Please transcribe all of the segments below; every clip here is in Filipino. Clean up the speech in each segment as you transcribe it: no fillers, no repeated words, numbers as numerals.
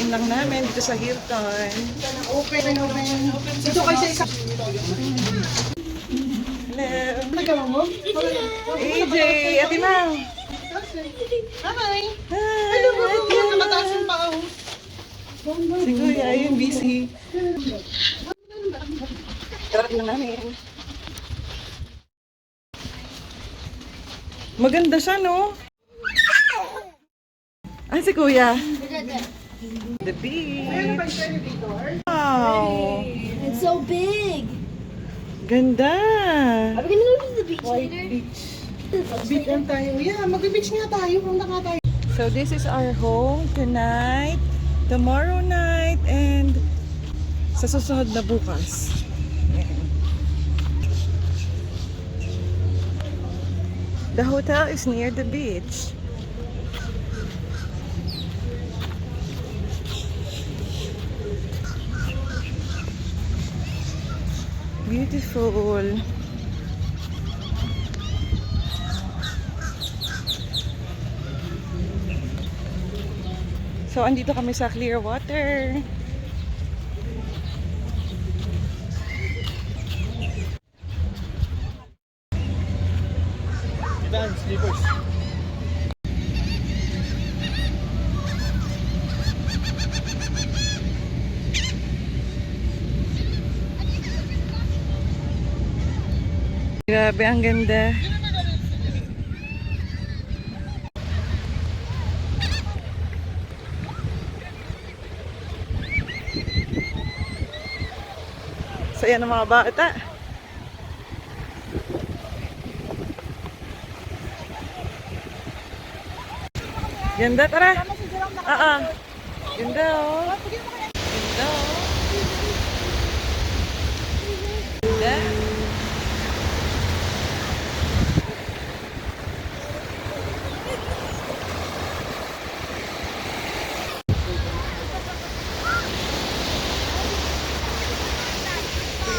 check-in lang namin dito sa Hilton. Open. Dito kayo sa isa. Hello. Nagawa mo? AJ, Ate Mang. Hi. Hi. Hello, nakataas yung paa. Si Kuya, ayun, busy. Tara na namin. Maganda siya, no? Ah, si Kuya. The beach. Wow. It's so big. Ganda. Are we gonna go to the beach later? Beach lang tayo. Yeah, mag-beach nga tayo. Punta nga tayo. So this is our home tonight, tomorrow night, and sa susunod na bukas. The hotel is near the beach. Beautiful. So, andito kami sa Clearwater. Dan, slippers. Grabe, ang ganda. Saya ng mga bata. Ganda, tara. Ganda, oh. Ganda, oh. Ganda.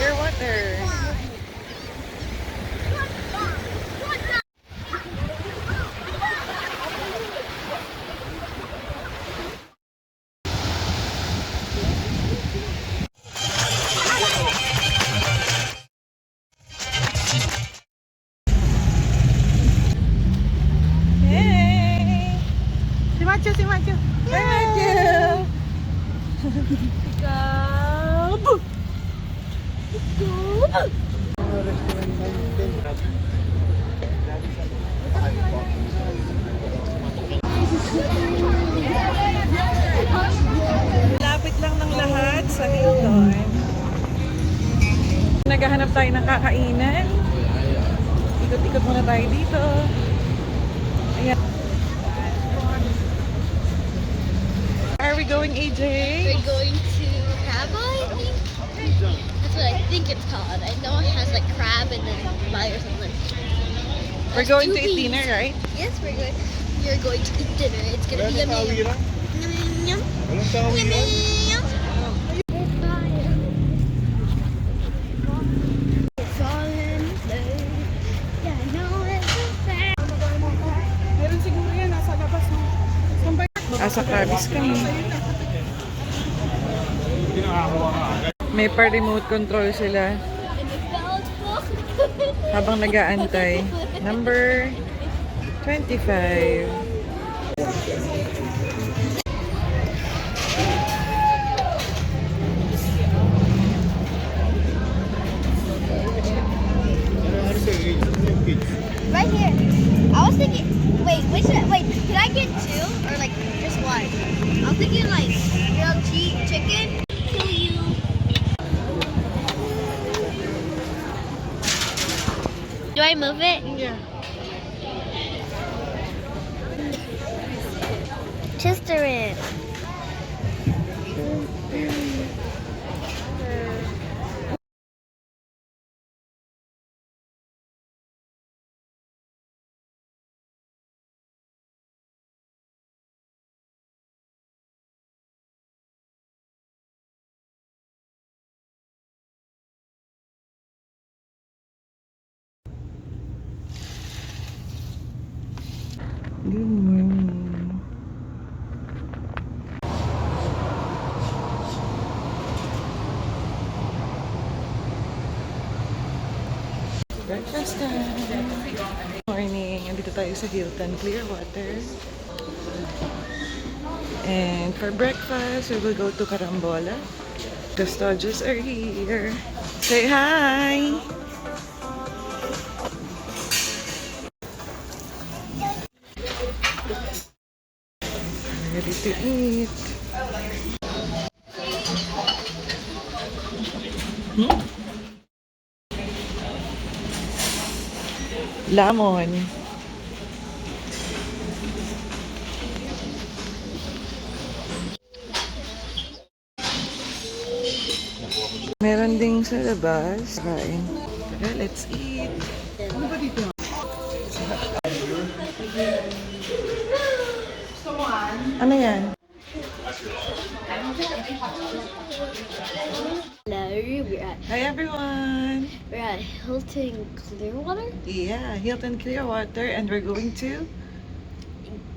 Clearwater. Hey! Si Macho. Hi, Matthew! Lapit lang ng lahat sa Hilton. Naghahanap tayo ng kakainan. Ikot-ikot muna tayo dito. Ayan. Are we going, AJ? We're going to Crab Eye, I think. That's what I think it's called. I know it has like crab and then pie or something. We're That's going two to eat B's. dinner, right? Yes, you're going to eat dinner. It's gonna be yummy. Yum, yum. Walang tawiran. Yummy, yum. Meron siguro yan. Nasa labas. Sambay. Sa Kravis kami. Pinakakuha ka agad. May pa-remote control sila habang nag-aantay. Number 25. Right here. I was thinking, wait, can I get two or like just one? I'm thinking like grilled chicken. To you. Do I move it? Yeah. Chester in. Good morning. Breakfast time! Morning! Andito tayo sa Hilton, Clearwater. And for breakfast, we will go to Carambola. Custodians are here. Say hi! Ready to eat. Lemon. Meron ding sa labas. Kain. Tara, let's eat. Ano ba dito? Ano yan? Hello, Hi everyone! we're at Hilton Clearwater Yeah, Hilton Clearwater, and we're going to...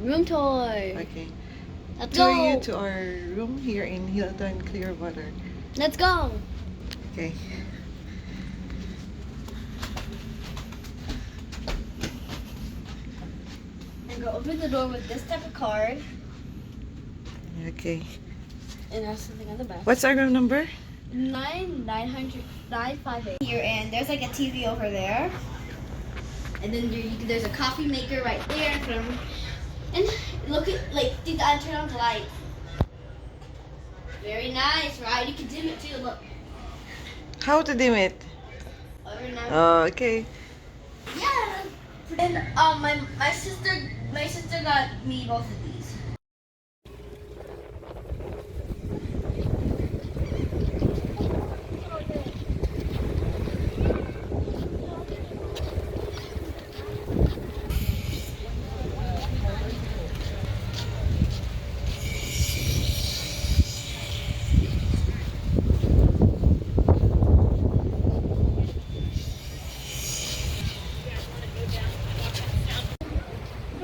room tour. Okay. Let's Tour go. you to our room here in Hilton Clearwater. Let's go. Okay. And go open the door with this type of card, Okay. and there's something on the back. What's our room number? 958 here, and there's like a TV over there, and then there's a coffee maker right there. And look at did I turn on the light? Very nice, right? You can dim it too. Look. How to dim it? Over now. Oh, okay. Yeah. And my sister got me both of these.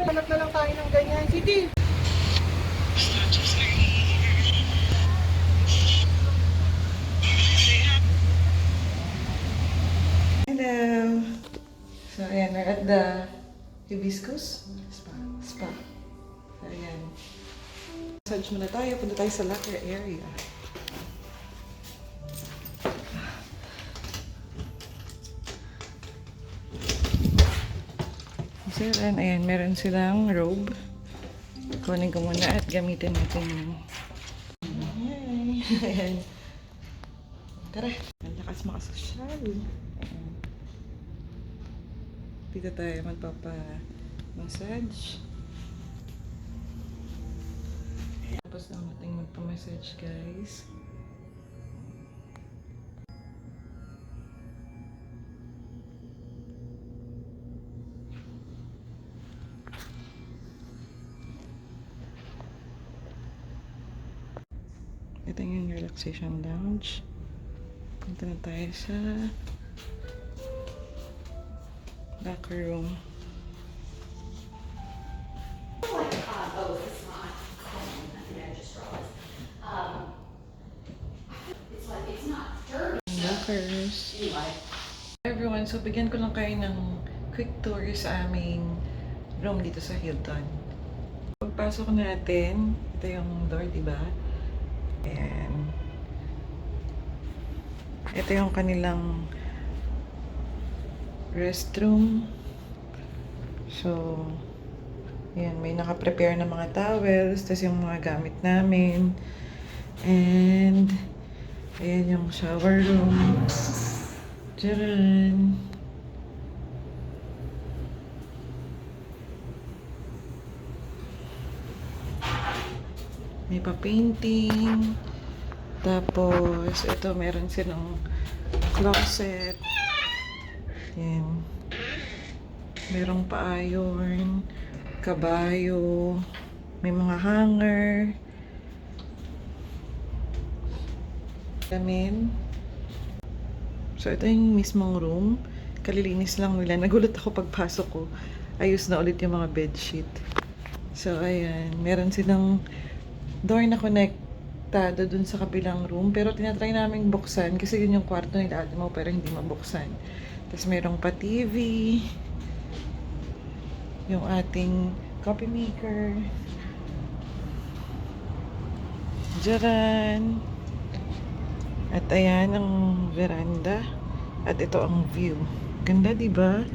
Hanap na lang tayo ng ganyan. Sige. Hello! So, ayan, we're at the Hibiscus Spa. So, ayan. Massage muna tayo. Punta tayo sa locker area. So, ayan, meron silang robe. Kunin ko muna at gamitin natin yung... Yay! Ayan. Tara! Ang lakas makasosyal. Ayan. Dito tayo magpapa-massage. Tapos na natin magpa-massage, guys. Ito yung relaxation lounge. Punta na tayo sa locker room. Lockers. Everyone, so bigyan ko lang kayo ng quick tour sa aming room dito sa Hilton. Pagpasok natin, ito yung door, diba? Ayan. Ito yung kanilang restroom. So, ayan, may naka-prepare na mga towels, tas yung mga gamit namin. And, ayan yung shower room. Tcharan! May pa-painting. Tapos, ito meron silang closet. Yan. Merong pa-iron, kabayo, may mga hanger. Damin. So, ito yung mismong room. Kalilinis lang nila. Nagulat ako pagpasok ko. Ayos na ulit yung mga bedsheet. So, ayan. Meron silang door na konektado dun sa kabilang room. Pero tinatry namin buksan kasi yun yung kwarto nila ate mo pero hindi mabuksan. Tapos merong pa TV. Yung ating coffee maker. Diyan. At ayan ang veranda. At ito ang view. Ganda, di ba?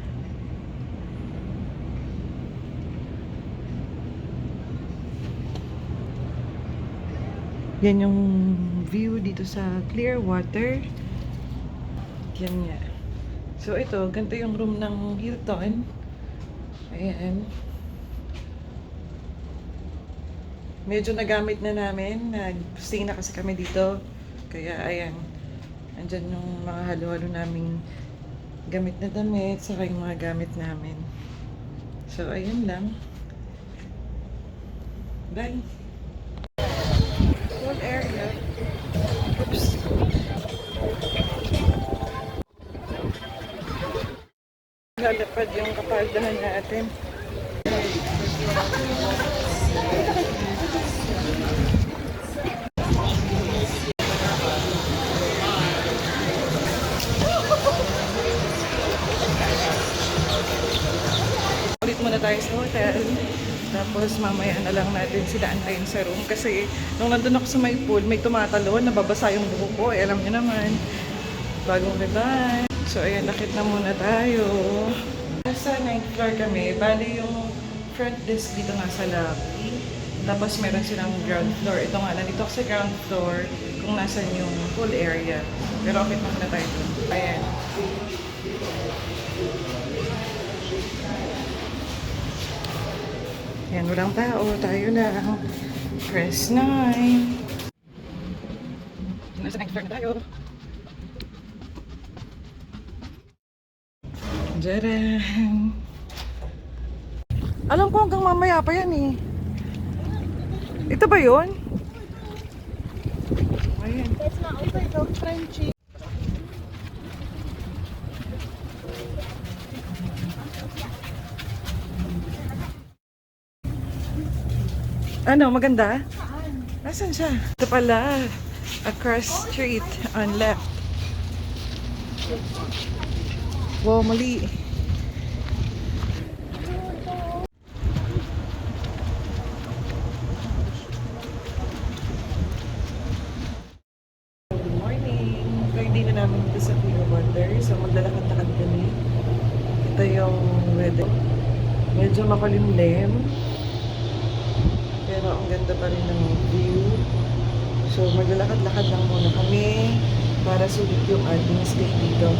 Yan yung view dito sa Clearwater. Yan nga. So ito, ganito yung room ng Hilton. Ayan. Medyo nagamit na namin. Nag-stay na kasi kami dito. Kaya ayan. Andyan yung mga halo-halo naming gamit na damit. Saka yung mga gamit namin. So ayun lang. Bye! Whole area. Oops. Lalapad yung kapaldahan natin. Ulit muna tayo sa hotel. Tapos mamaya na lang natin sila antayin sa room. Kasi nung nandun ako sa may pool, may tumatalon, nababasa yung buhok ko. Alam niyo naman, bagong diba? So ayan, nakit na muna tayo. Sa 9th floor kami, bali yung front desk dito nga sa lobby. Tapos meron silang ground floor. Ito nga, nandito ako sa ground floor kung nasan yung pool area. Pero akit na muna tayo dun. Ayan. Yan, walang tao. Tayo lang. Press 9. Nasa 9th floor na tayo. Diyan. Alam ko hanggang mamaya pa yan eh. Ito ba yun? Ayan. It's not open though, Frenchie. Ano, maganda? Nasaan siya? Ito pala. Across street on left. Wow, mali. Good morning. Friday na namin dito sa Clearwater. So maglalakad-lakad kami. Ito yung weather. Medyo makulimlim. Pero ang ganda pa rin ng view. So maglalakad-lakad lang muna kami para sulit yung ating stay dito.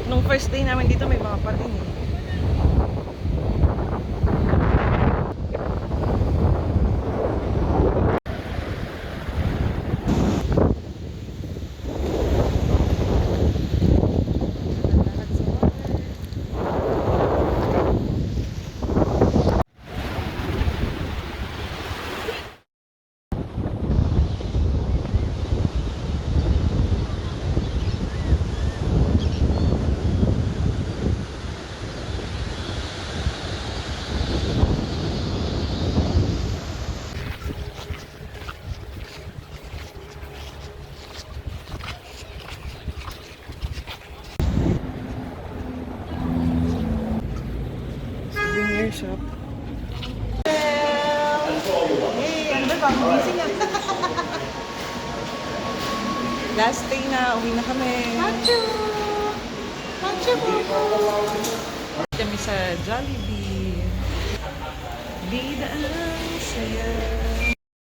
Nung first day namin dito may mga pating eh. Souvenir shop. Hey, ano ba? Gising na. Last day na, uwi na kami. Hachu! Hachu po! Kami sa Jollibee. Bida ang saya.